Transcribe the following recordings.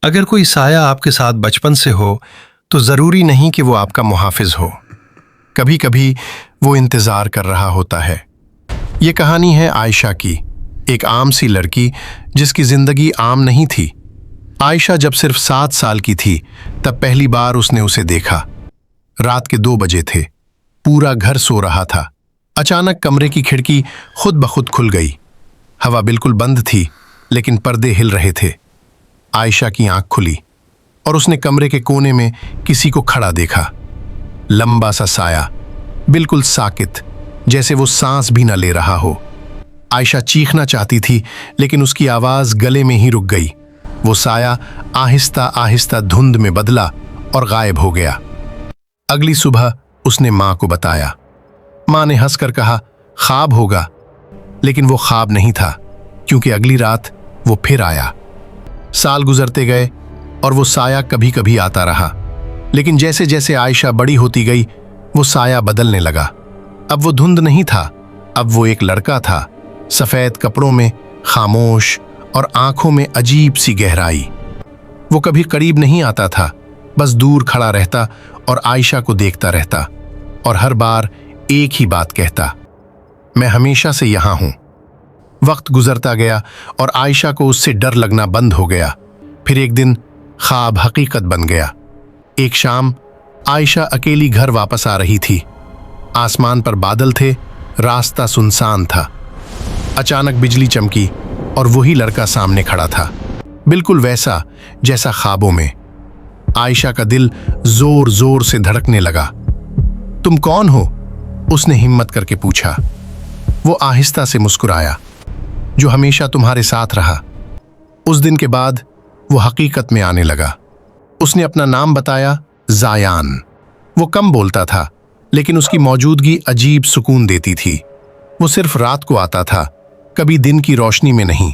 اگر کوئی سایہ آپ کے ساتھ بچپن سے ہو تو ضروری نہیں کہ وہ آپ کا محافظ ہو. کبھی کبھی وہ انتظار کر رہا ہوتا ہے. یہ کہانی ہے عائشہ کی، ایک عام سی لڑکی جس کی زندگی عام نہیں تھی. عائشہ جب صرف 7 سال کی تھی تب پہلی بار اس نے اسے دیکھا. رات کے 2 بجے تھے، پورا گھر سو رہا تھا. اچانک کمرے کی کھڑکی خود بخود کھل گئی. ہوا بالکل بند تھی لیکن پردے ہل رہے تھے. عائشہ کی آنکھ کھلی اور اس نے کمرے کے کونے میں کسی کو کھڑا دیکھا. لمبا سا سایہ، بالکل ساکت، جیسے وہ سانس بھی نہ لے رہا ہو. عائشہ چیخنا چاہتی تھی لیکن اس کی آواز گلے میں ہی رک گئی. وہ سایہ آہستہ آہستہ دھند میں بدلا اور غائب ہو گیا. اگلی صبح اس نے ماں کو بتایا. ماں نے ہنس کر کہا خواب ہوگا، لیکن وہ خواب نہیں تھا کیونکہ اگلی رات وہ پھر آیا. سال گزرتے گئے اور وہ سایہ کبھی کبھی آتا رہا، لیکن جیسے جیسے عائشہ بڑی ہوتی گئی وہ سایہ بدلنے لگا. اب وہ دھند نہیں تھا، اب وہ ایک لڑکا تھا، سفید کپڑوں میں، خاموش اور آنکھوں میں عجیب سی گہرائی. وہ کبھی قریب نہیں آتا تھا، بس دور کھڑا رہتا اور عائشہ کو دیکھتا رہتا اور ہر بار ایک ہی بات کہتا، میں ہمیشہ سے یہاں ہوں. وقت گزرتا گیا اور عائشہ کو اس سے ڈر لگنا بند ہو گیا. پھر ایک دن خواب حقیقت بن گیا. ایک شام عائشہ اکیلی گھر واپس آ رہی تھی. آسمان پر بادل تھے، راستہ سنسان تھا. اچانک بجلی چمکی اور وہی لڑکا سامنے کھڑا تھا، بالکل ویسا جیسا خوابوں میں. عائشہ کا دل زور زور سے دھڑکنے لگا. تم کون ہو؟ اس نے ہمت کر کے پوچھا. وہ آہستہ سے مسکرایا، جو ہمیشہ تمہارے ساتھ رہا. اس دن کے بعد وہ حقیقت میں آنے لگا. اس نے اپنا نام بتایا، زایان. وہ کم بولتا تھا لیکن اس کی موجودگی عجیب سکون دیتی تھی. وہ صرف رات کو آتا تھا، کبھی دن کی روشنی میں نہیں.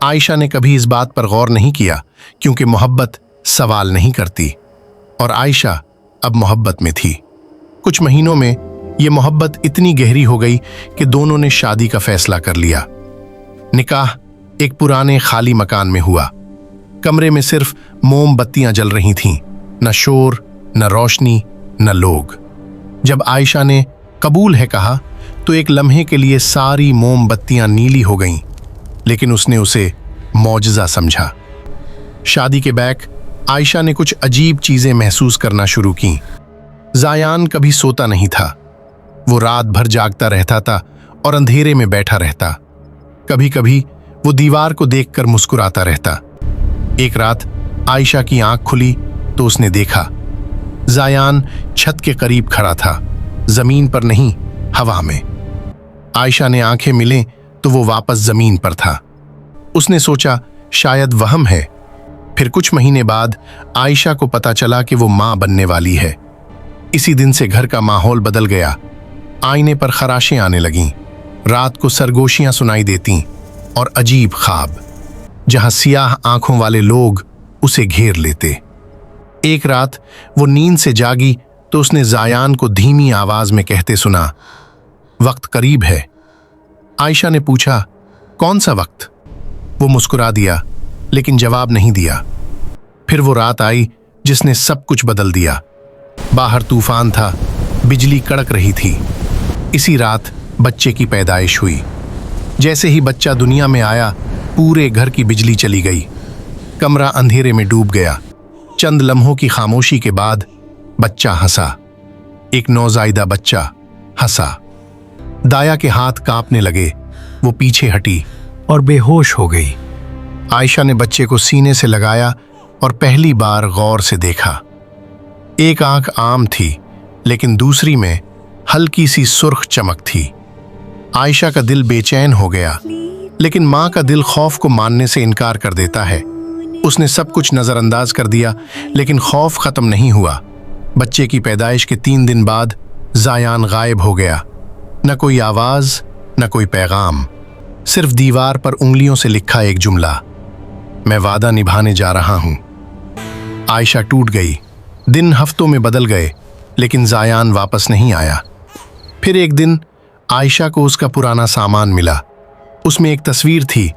عائشہ نے کبھی اس بات پر غور نہیں کیا کیونکہ محبت سوال نہیں کرتی، اور عائشہ اب محبت میں تھی. کچھ مہینوں میں یہ محبت اتنی گہری ہو گئی کہ دونوں نے شادی کا فیصلہ کر لیا. نکاح ایک پرانے خالی مکان میں ہوا. کمرے میں صرف موم بتیاں جل رہی تھیں، نہ شور، نہ روشنی، نہ لوگ. جب عائشہ نے قبول ہے کہا تو ایک لمحے کے لیے ساری موم بتیاں نیلی ہو گئیں، لیکن اس نے اسے معجزہ سمجھا. شادی کے بیک عائشہ نے کچھ عجیب چیزیں محسوس کرنا شروع کیں. زایان کبھی سوتا نہیں تھا. وہ رات بھر جاگتا رہتا تھا اور اندھیرے میں بیٹھا رہتا. کبھی کبھی وہ دیوار کو دیکھ کر مسکراتا رہتا. ایک رات عائشہ کی آنکھ کھلی تو اس نے دیکھا زایان چھت کے قریب کھڑا تھا، زمین پر نہیں، ہوا میں. عائشہ نے آنکھیں ملیں تو وہ واپس زمین پر تھا. اس نے سوچا شاید وہم ہے. پھر کچھ مہینے بعد عائشہ کو پتا چلا کہ وہ ماں بننے والی ہے. اسی دن سے گھر کا ماحول بدل گیا. آئینے پر خراشیں آنے لگیں، رات کو سرگوشیاں سنائی دیتیں اور عجیب خواب جہاں سیاہ آنکھوں والے لوگ اسے گھیر لیتے. ایک رات وہ نیند سے جاگی تو اس نے زایان کو دھیمی آواز میں کہتے سنا، وقت قریب ہے. عائشہ نے پوچھا کون سا وقت؟ وہ مسکرا دیا لیکن جواب نہیں دیا. پھر وہ رات آئی جس نے سب کچھ بدل دیا. باہر طوفان تھا، بجلی کڑک رہی تھی. اسی رات بچے کی پیدائش ہوئی. جیسے ہی بچہ دنیا میں آیا پورے گھر کی بجلی چلی گئی. کمرہ اندھیرے میں ڈوب گیا. چند لمحوں کی خاموشی کے بعد بچہ ہنسا. ایک نوزائیدہ بچہ ہنسا. دایا کے ہاتھ کانپنے لگے، وہ پیچھے ہٹی اور بے ہوش ہو گئی. عائشہ نے بچے کو سینے سے لگایا اور پہلی بار غور سے دیکھا. ایک آنکھ عام تھی لیکن دوسری میں ہلکی سی سرخ چمک تھی. عائشہ کا دل بے چین ہو گیا، لیکن ماں کا دل خوف کو ماننے سے انکار کر دیتا ہے. اس نے سب کچھ نظر انداز کر دیا لیکن خوف ختم نہیں ہوا. بچے کی پیدائش کے 3 دن بعد زایان غائب ہو گیا. نہ کوئی آواز، نہ کوئی پیغام، صرف دیوار پر انگلیوں سے لکھا ایک جملہ، میں وعدہ نبھانے جا رہا ہوں. عائشہ ٹوٹ گئی. دن ہفتوں میں بدل گئے لیکن زایان واپس نہیں آیا. پھر ایک دن عائشہ کو اس کا پرانا سامان ملا. اس میں ایک تصویر تھی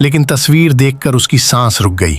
لیکن تصویر دیکھ کر اس کی سانس رک گئی.